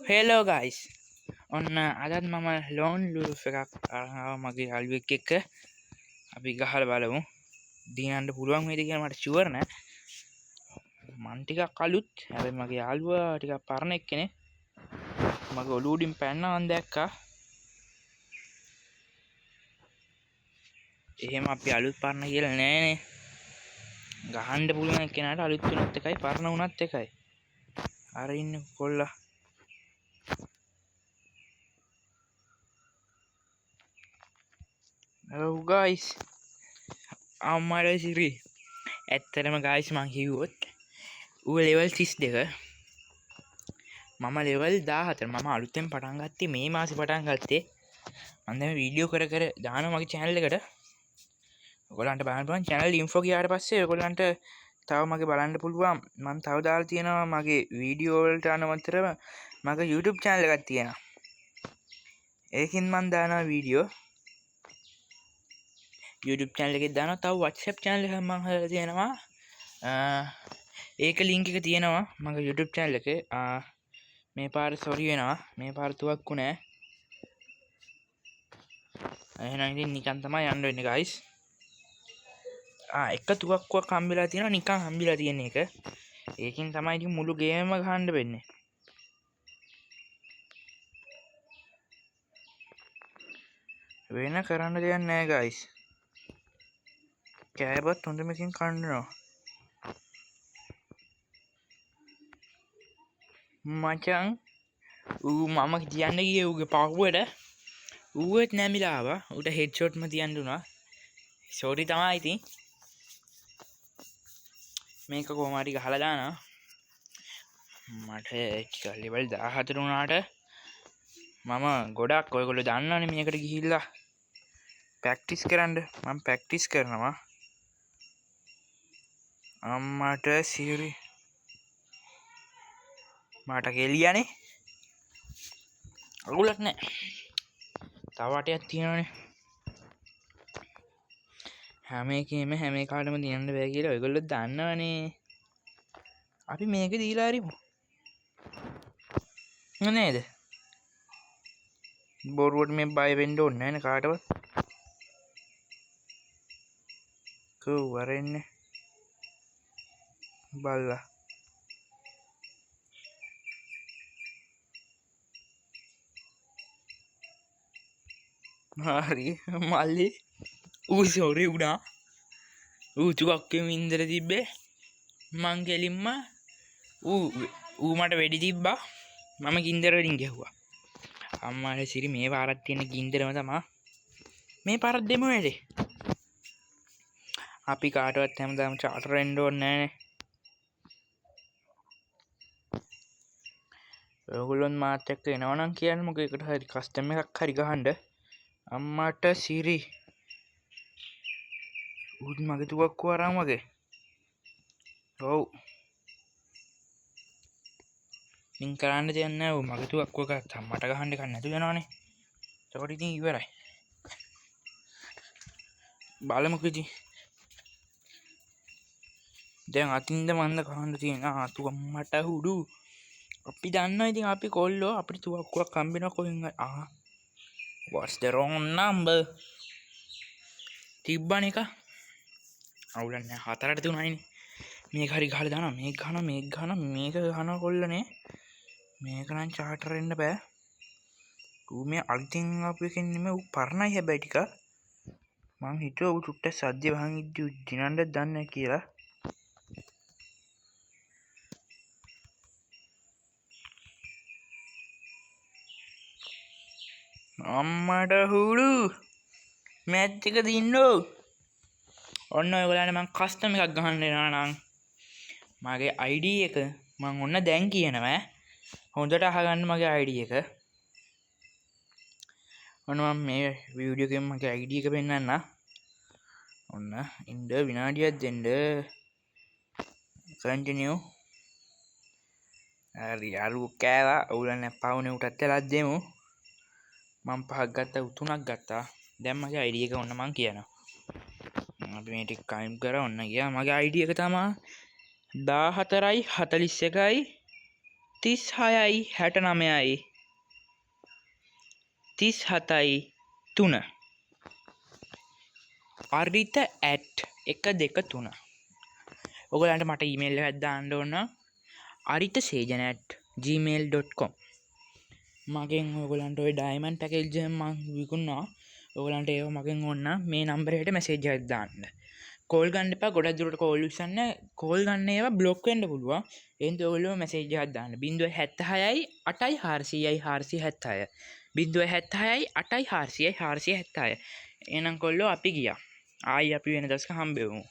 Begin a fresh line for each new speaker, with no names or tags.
hello guys ඔන්න අදත් මම ලෝන් ලූ එකක් මගේ අල්ුවෙක් එක්ක අපි ගහල බලමු දීනන්ට පුළුවන් වේද කියලා මට ෂුවර් නෑ මං ටිකක් කලුත් හැබැයි මගේ යාළුවා ටිකක් පරණ එක්කෙනෙක් මගේ ඔලුවටින් පැනනවා මං දැක්කා එහෙම අපි අලුත් පරණ කියලා නෑනේ ගහන්න පුළුවන් කෙනාට අලුත් වුණත් එකයි පරණ වුණත් එකයි අර ඉන්න කොල්ලා hello guys අම්මඩ සිරි ඇත්තරම ගයිස් මං කිව්වොත් ඌ ලෙවල් 32 මම ලෙවල් 14 මම අලුතෙන් පටන් ගත්තේ මේ මාසෙ පටන් ගත්තේ මම දැන් වීඩියෝ කර කර දානවා මගේ channel එකට ඔයගොල්ලන්ට බලන්න පුළුවන් channel info ගියාට පස්සේ ඔයගොල්ලන්ට තව මගේ බලන්න පුළුවන් මම තව දාලා තියෙනවා මගේ වීඩියෝ වලට අනවතරව මගේ YouTube channel එකක් තියෙනවා ඒකෙන් මම දානවා වීඩියෝ YouTube channel එකේ දානවා තව WhatsApp channel එකක් මම හදලා තියෙනවා ඒක link එක තියෙනවා මගේ YouTube channel එකේ මේ පාර sorry වෙනවා මේ පාර තුවක්කු නෑ එහෙනම් ඉතින් නිකන් තමයි යන්න වෙන්නේ guys එක තුවක්කුවක් හම්බෙලා තියෙනවා නිකන් හම්බෙලා තියෙන එක ඒකෙන් තමයි ඉතින් මුළු ගේම ගහන්න වෙන්නේ වෙන කරන්න දෙයක් නෑ guys කෑබත් හොඳමකින් කන්නවා මචං ඌ මම කියන්න ගියේ ඌගේ පහුවට ඌවත් නැමිලා ආවා ඌට හෙඩ්ෂොට්ම තියන්න උනා සෝරි තමයි ඉතින් මේක කොහොම හරි ගහලා දානවා මට ටික ලෙවල් 14 වුණාට මම ගොඩක් ඔයගොල්ලෝ දන්නවනේ මේකට ගිහිල්ලා ප්‍රැක්ටිස් කරන්න මම ප්‍රැක්ටිස් කරනවා අම්මට සිරි මට කෙලියනේ අගුලක් නෑ තව වටයක් තියෙනවනේ හැම එකේම හැම එකාටම තියන්න බෑ කියලා ඔයගොල්ලෝ දන්නවනේ අපි මේක දීලා හරිමු නේද බොරුවට මේ බය වෙන්න ඕනේ නෑනේ කාටවත් කෝ වරෙන්නේ බල්ලා හරි මල්ලි ඌ සෝරි වුණා ඌ තුවක්කෙම ඉන්දර තිබ්බේ මං කෙලින්ම ඌ මට වෙඩි තිබ්බා මම ගින්දර වලින් ගැහුවා අම්මාට සිරි මේ පාරක් තියෙන ගින්දරම තමා මේ පාරක් දෙමු වැඩේ අපි කාටවත් හැමදාම චාටර් වෙන්න ඕනේ නෑනේ ඔයගොල්ලොන් මාත් එක්ක එනවනම් කියන්න මොකද එකට හරි කස්ටම් එකක් හරි ගහන්න අම්මට සිරි ඌත් මගේ තුවක්කුව අරන් වගේ ඔව් මින් කරන්න දෙයක් නෑ ඌ මගේ තුවක්කුව ගත්තා මට ගහන්න එකක් නැතු වෙනවනේ ඒකට ඉතින් ඉවරයි බලමුකෝ ඉතින් දැන් අතින්ද මන්ද කහන්න තියෙන ආතු අම්මට හුඩු අපි දන්නවා ඉතින් අපි කොල්ලෝ අපිට තුවක්කුවක් හම්බෙනවා කොහෙන් what's the wrong number තිබ්බනේ එක අවුලක් නෑ හතරට තුනයිනේ මේක හරි ගහලා දානවා මේක ගහනවා කොල්ලනේ මේක නම් චාටර් වෙන්න බෑ ඌ මේ අලුතින් ආපු එකෙන් නෙමෙයි ඌ පරණයි හැබැයි ටික මං හිතුවා ඌ චුට්ටක් සද්ද වහන් ඉද්දි ඌ දිනන්න දන්නේ කියලා අම්මට හුඩු මැච් එක දින්නෝ ඔන්න ඔයගොල්ලන්ට මං කස්ටම් එකක් ගහන්න එනවා නම් මගේ ID එක මං ඔන්න දැන් කියනවා හොඳට අහගන්න මගේ ID එක ඔන්න මම මේ වීඩියෝ එකෙන් මගේ ID එක පෙන්නන්න ඔන්න ඉන්න විනාඩියක් දෙන්න කන්ටිනියු හරි අරු කෑවා ඔයගොල්ලන් පවුනේ උටත් වෙලා දෙමු මම පහක් ගත්තා උතුණක් ගත්තා දැන් මගේ ID එක ඔන්න මං කියනවා අපි මේ ටික ටයිම් කරා ඔන්න ගියා මගේ ID එක තමයි 14යි 41යි 36යි 69යි 37යි 3 arita@123 ඔයගලන්ට මට ඊමේල් එකක් දාන්න ඕන aritasejan@gmail.com මගෙන් ඔයගලන්ට ඔය ඩයමන්ඩ් පැකේජ් එක මම විකුණනවා ඔයගලන්ට ඒව මගෙන් ඕන මේ නම්බරයට මැසේජ් එකක් දාන්න කෝල් ගන්න එපා ගොඩක් දුරට කෝල් උස්සන්න කෝල් ගන්න ඒවා බ්ලොක් වෙන්න පුළුවන් එහෙනම් ඔයගොල්ලෝ මැසේජ් එකක් දාන්න 076යි 8යි 400යි 476 076යි 8යි 400යි 476 එහෙනම් කොල්ලෝ අපි ගියා ආයි අපි වෙන දවසක හම්බෙමු